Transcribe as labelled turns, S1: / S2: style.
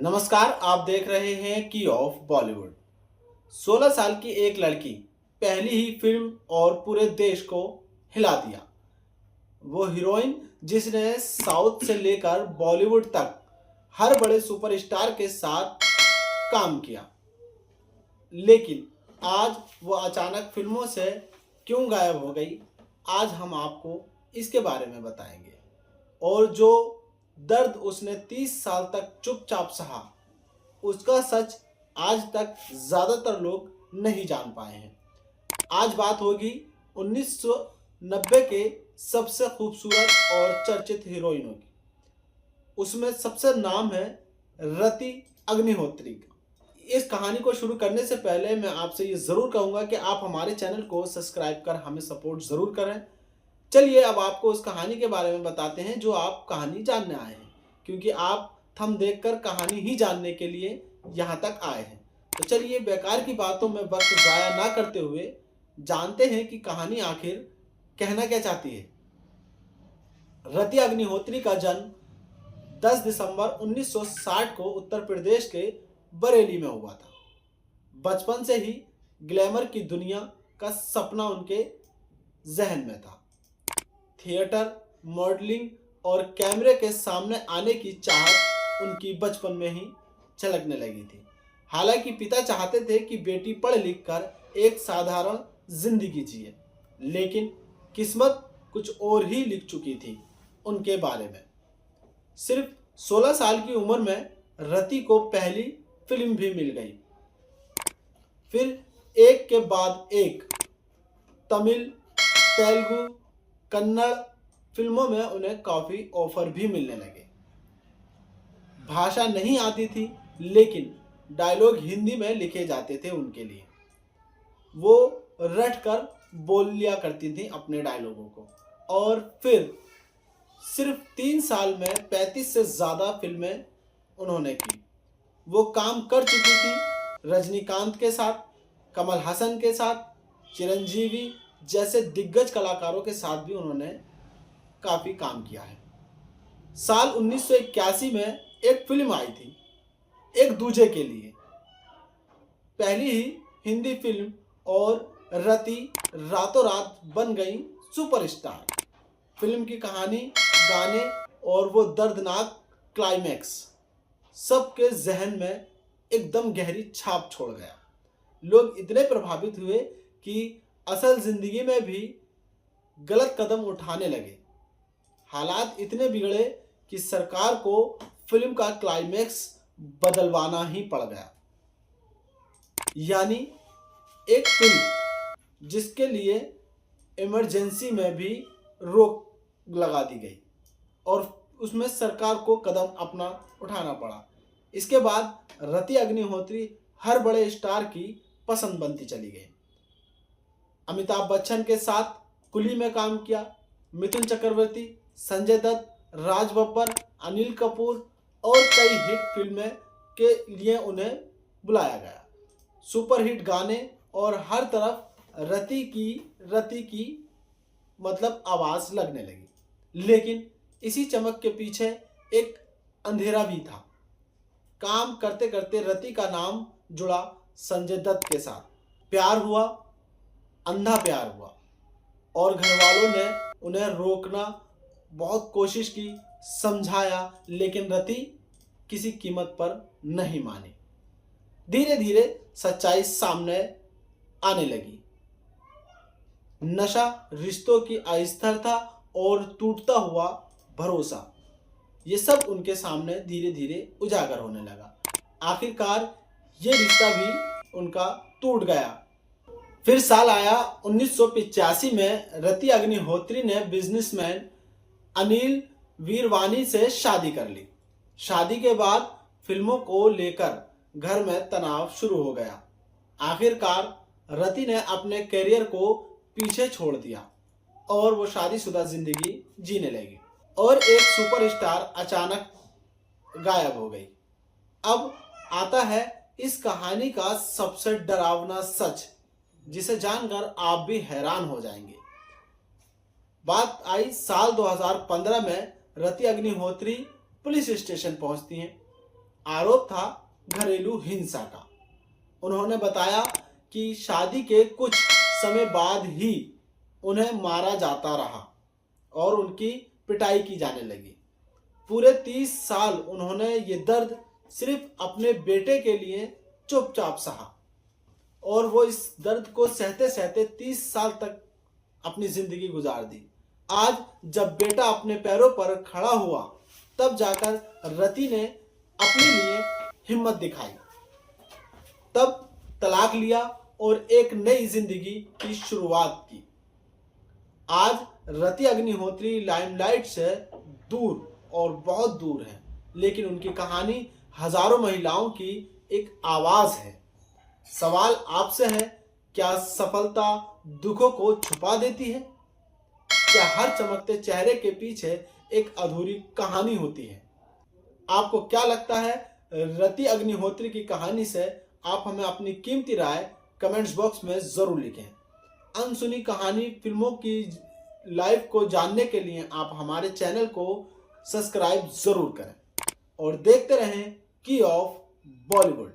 S1: नमस्कार, आप देख रहे हैं की ऑफ बॉलीवुड। 16 साल की एक लड़की पहली ही फिल्म और पूरे देश को हिला दिया। वो हीरोइन जिसने साउथ से लेकर बॉलीवुड तक हर बड़े सुपरस्टार के साथ काम किया, लेकिन आज वो अचानक फिल्मों से क्यों गायब हो गई, आज हम आपको इसके बारे में बताएंगे। और जो दर्द उसने 30 साल तक चुपचाप सहा, उसका सच आज तक ज़्यादातर लोग नहीं जान पाए हैं। आज बात होगी 1990 के सबसे खूबसूरत और चर्चित हीरोइनों की। उसमें सबसे नाम है रति अग्निहोत्री का। इस कहानी को शुरू करने से पहले मैं आपसे ये ज़रूर कहूँगा कि आप हमारे चैनल को सब्सक्राइब कर हमें सपोर्ट ज़रूर करें। चलिए अब आपको उस कहानी के बारे में बताते हैं जो आप कहानी जानने आए हैं, क्योंकि आप थंब देखकर कहानी ही जानने के लिए यहाँ तक आए हैं। तो चलिए बेकार की बातों में वक्त ज़ाया ना करते हुए जानते हैं कि कहानी आखिर कहना क्या चाहती है। रति अग्निहोत्री का जन्म 10 दिसंबर 1960 को उत्तर प्रदेश के बरेली में हुआ था। बचपन से ही ग्लैमर की दुनिया का सपना उनके जहन में था। थिएटर, मॉडलिंग और कैमरे के सामने आने की चाहत उनकी बचपन में ही झलकने लगी थी। हालांकि पिता चाहते थे कि बेटी पढ़ लिख कर एक साधारण जिंदगी जिए, लेकिन किस्मत कुछ और ही लिख चुकी थी उनके बारे में। सिर्फ 16 साल की उम्र में रति को पहली फिल्म भी मिल गई। फिर एक के बाद एक तमिल, तेलुगु, कन्नड़ फिल्मों में उन्हें काफ़ी ऑफर भी मिलने लगे। भाषा नहीं आती थी, लेकिन डायलॉग हिंदी में लिखे जाते थे उनके लिए। वो रट कर बोल लिया करती थी अपने डायलॉगों को। और फिर सिर्फ 3 साल में 35 से ज़्यादा फिल्में उन्होंने की। वो काम कर चुकी थी रजनीकांत के साथ, कमल हसन के साथ, चिरंजीवी जैसे दिग्गज कलाकारों के साथ भी उन्होंने काफ़ी काम किया है। साल 1981 में एक फिल्म आई थी, एक दूजे के लिए, पहली ही हिंदी फिल्म, और रति रातों रात बन गई सुपरस्टार। फिल्म की कहानी, गाने और वो दर्दनाक क्लाइमैक्स सबके जहन में एकदम गहरी छाप छोड़ गया। लोग इतने प्रभावित हुए कि असल जिंदगी में भी गलत कदम उठाने लगे। हालात इतने बिगड़े कि सरकार को फिल्म का क्लाइमैक्स बदलवाना ही पड़ गया। यानी एक फिल्म जिसके लिए इमरजेंसी में भी रोक लगा दी गई और उसमें सरकार को कदम अपना उठाना पड़ा। इसके बाद रति अग्निहोत्री हर बड़े स्टार की पसंद बनती चली गई। अमिताभ बच्चन के साथ कुली में काम किया, मिथुन चक्रवर्ती, संजय दत्त, राज बब्बर, अनिल कपूर और कई हिट फिल्में के लिए उन्हें बुलाया गया। सुपरहिट गाने और हर तरफ रति की मतलब आवाज़ लगने लगी। लेकिन इसी चमक के पीछे एक अंधेरा भी था। काम करते करते रति का नाम जुड़ा संजय दत्त के साथ। प्यार हुआ, अंधा प्यार हुआ, और घर वालों ने उन्हें रोकना बहुत कोशिश की, समझाया, लेकिन रति किसी कीमत पर नहीं मानी। धीरे धीरे सच्चाई सामने आने लगी। नशा, रिश्तों की अस्थिरता और टूटता हुआ भरोसा, ये सब उनके सामने धीरे धीरे उजागर होने लगा। आखिरकार ये रिश्ता भी उनका टूट गया। फिर साल आया 1985 में। रति अग्निहोत्री ने बिजनेसमैन अनिल वीरवानी से शादी कर ली। शादी के बाद फिल्मों को लेकर घर में तनाव शुरू हो गया। आखिरकार रति ने अपने करियर को पीछे छोड़ दिया और वो शादीशुदा जिंदगी जीने लगी। और एक सुपरस्टार अचानक गायब हो गई। अब आता है इस कहानी का सबसे डरावना सच, जिसे जानकर आप भी हैरान हो जाएंगे। बात आई साल 2015 में। रति अग्निहोत्री पुलिस स्टेशन पहुंचती हैं। आरोप था घरेलू हिंसा का। उन्होंने बताया कि शादी के कुछ समय बाद ही उन्हें मारा जाता रहा और उनकी पिटाई की जाने लगी। पूरे 30 साल उन्होंने ये दर्द सिर्फ अपने बेटे के लिए चुपचाप सहा और वो इस दर्द को सहते सहते 30 साल तक अपनी जिंदगी गुजार दी। आज जब बेटा अपने पैरों पर खड़ा हुआ तब जाकर रति ने अपने लिए हिम्मत दिखाई, तब तलाक लिया और एक नई जिंदगी की शुरुआत की। आज रति अग्निहोत्री लाइमलाइट से दूर और बहुत दूर है, लेकिन उनकी कहानी हजारों महिलाओं की एक आवाज है। सवाल आपसे है, क्या सफलता दुखों को छुपा देती है? क्या हर चमकते चेहरे के पीछे एक अधूरी कहानी होती है? आपको क्या लगता है रति अग्निहोत्री की कहानी से? आप हमें अपनी कीमती राय कमेंट्स बॉक्स में जरूर लिखें। अनसुनी कहानी फिल्मों की लाइव को जानने के लिए आप हमारे चैनल को सब्सक्राइब जरूर करें और देखते रहें की ऑफ बॉलीवुड।